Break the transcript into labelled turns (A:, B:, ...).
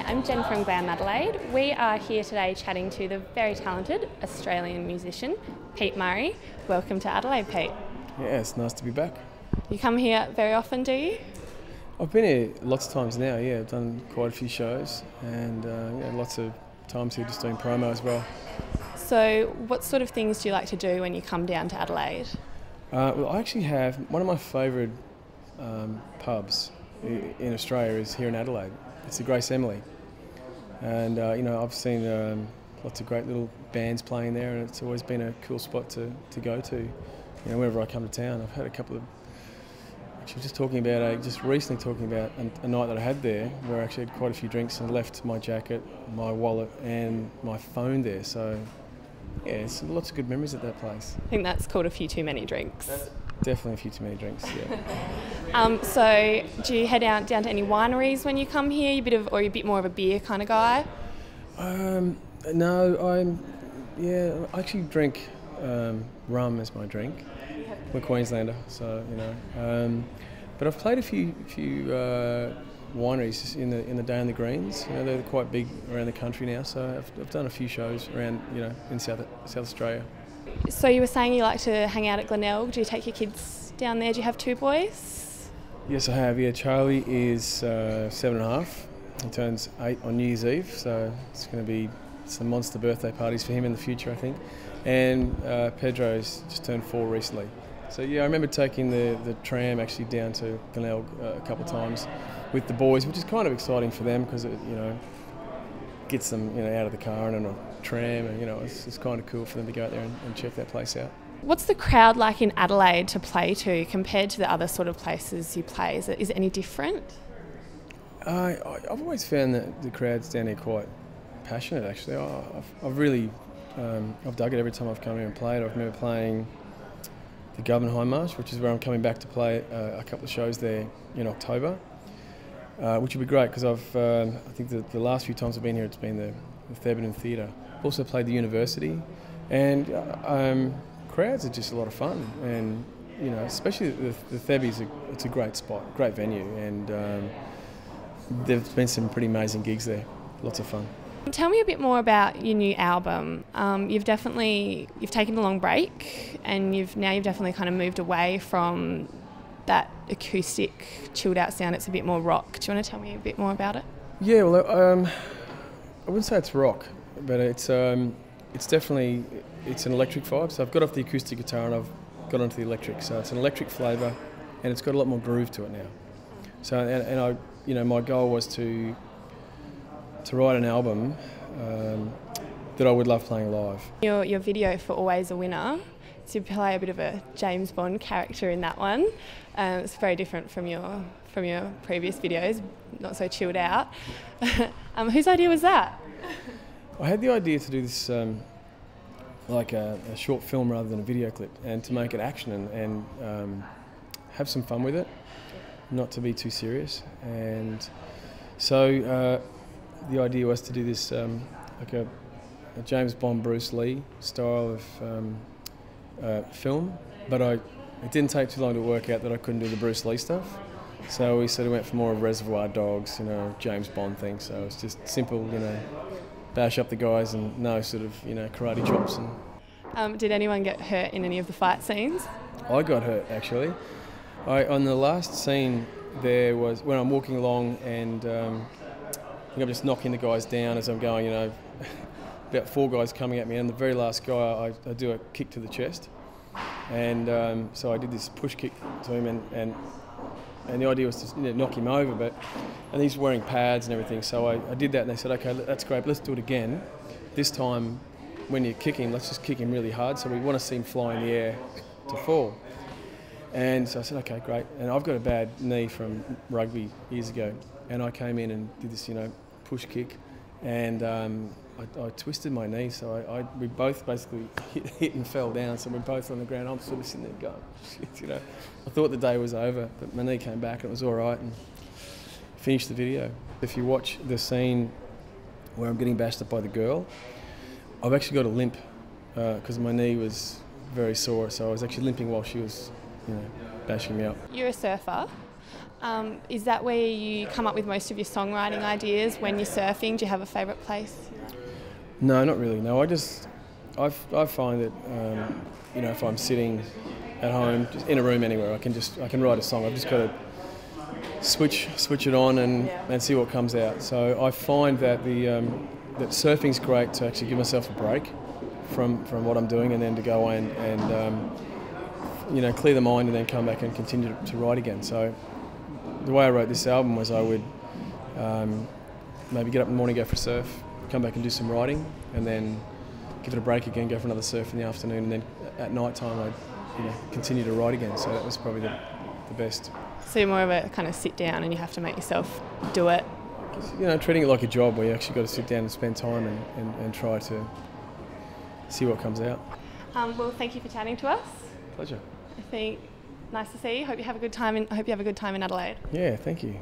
A: Hi, I'm Jen from Glam Adelaide. We are here today chatting to the very talented Australian musician, Pete Murray. Welcome to Adelaide, Pete.
B: Yeah, it's nice to be back.
A: You come here very often, do you?
B: I've been here lots of times now, yeah. I've done quite a few shows and lots of times here just doing promo as well.
A: So what sort of things do you like to do when you come down to Adelaide?
B: Well, I actually have, one of my favourite pubs in Australia is here in Adelaide. It's the Grace Emily. And, I've seen lots of great little bands playing there, and it's always been a cool spot to go to. Whenever I come to town. I've had a couple of, actually just recently talking about a night that I had there where I actually had quite a few drinks and left my jacket, my wallet and my phone there. So yeah, it's lots of good memories at that place.
A: I think that's called a few too many drinks.
B: Definitely a few too many drinks, yeah.
A: So do you head down to any wineries when you come here? Are you a bit more of a beer kind of guy?
B: No, I actually drink rum as my drink. I'm a Queenslander, so but I've played a few wineries in the Day on the Greens. They're quite big around the country now, so I've done a few shows around in South Australia.
A: So you were saying you like to hang out at Glenelg. Do you take your kids down there? Do you have two boys?
B: Yes, I have. Yeah, Charlie is 7.5. He turns 8 on New Year's Eve, so it's going to be some monster birthday parties for him in the future, I think. And Pedro's just turned 4 recently. So yeah, I remember taking the tram actually down to Glenelg a couple of times with the boys, which is kind of exciting for them because it gets them out of the car and on a tram, and it's kind of cool for them to go out there and check that place out.
A: What's the crowd like in Adelaide to play to compared to the other sort of places you play? Is it any different?
B: I've always found that the crowds down here quite passionate. Actually, I've dug it every time I've come here and played. I remember playing the Government High March, which is where I'm coming back to play a couple of shows there in October, which will be great because I think the last few times I've been here it's been the Thebarton Theatre. Also played the University, and crowds are just a lot of fun, and especially the Thebby's it's a great spot, great venue, and there's been some pretty amazing gigs there, lots of fun.
A: Tell me a bit more about your new album. You've taken a long break, and you've definitely kind of moved away from that acoustic, chilled out sound. It's a bit more rock. Do you want to tell me a bit more about it?
B: Yeah, well, I wouldn't say it's rock, but it's definitely an electric vibe. So I've got off the acoustic guitar and I've got onto the electric. So it's an electric flavour, and it's got a lot more groove to it now. So and I, my goal was to write an album that I would love playing live.
A: Your video for Always a Winner, so you play a bit of a James Bond character in that one. It's very different from your previous videos, not so chilled out. Whose idea was that?
B: I had the idea to do this like a short film rather than a video clip, and to make it action and have some fun with it, not to be too serious. And so the idea was to do this like a James Bond, Bruce Lee style of film, but it didn't take too long to work out that I couldn't do the Bruce Lee stuff. So we sort of went for more of Reservoir Dogs, James Bond thing. So it's just simple, bash up the guys and no sort of karate chops. And
A: did anyone get hurt in any of the fight scenes?
B: I got hurt actually. On the last scene there was when I'm walking along and I'm just knocking the guys down as I'm going, about 4 guys coming at me, and the very last guy I do a kick to the chest, and so I did this push kick to him, and the idea was to knock him over, and he's wearing pads and everything, so I did that, and they said, okay, that's great, but let's do it again. This time when you're kicking, let's just kick him really hard, so we want to see him fly in the air to fall. And so I said, okay, great. And I've got a bad knee from rugby years ago, and I came in and did this, push kick, and I twisted my knee, so we both basically hit and fell down. So we're both on the ground. I'm sort of sitting there going, shit, I thought the day was over, but my knee came back and it was all right, and finished the video. If you watch the scene where I'm getting bashed up by the girl, I've actually got a limp because my knee was very sore, so I was actually limping while she was bashing me up.
A: You're a surfer. Is that where you come up with most of your songwriting ideas when you're surfing? Do you have a favourite place?
B: No, not really. No, I find that if I'm sitting at home, just in a room anywhere, I can write a song. I've just got to switch it on and see what comes out. So I find that that surfing's great to actually give myself a break from what I'm doing, and then to go and clear the mind and then come back and continue to write again. So the way I wrote this album was I would maybe get up in the morning, go for a surf, come back and do some writing, and then give it a break again, go for another surf in the afternoon, and then at night time I'd continue to write again. So that was probably the best.
A: So you're more of a kind of sit down and you have to make yourself do it?
B: Treating it like a job where you actually got to sit down and spend time and try to see what comes out.
A: Well, thank you for chatting to us.
B: Pleasure.
A: I think nice to see you. Hope you have a good time in Adelaide.
B: Yeah, thank you.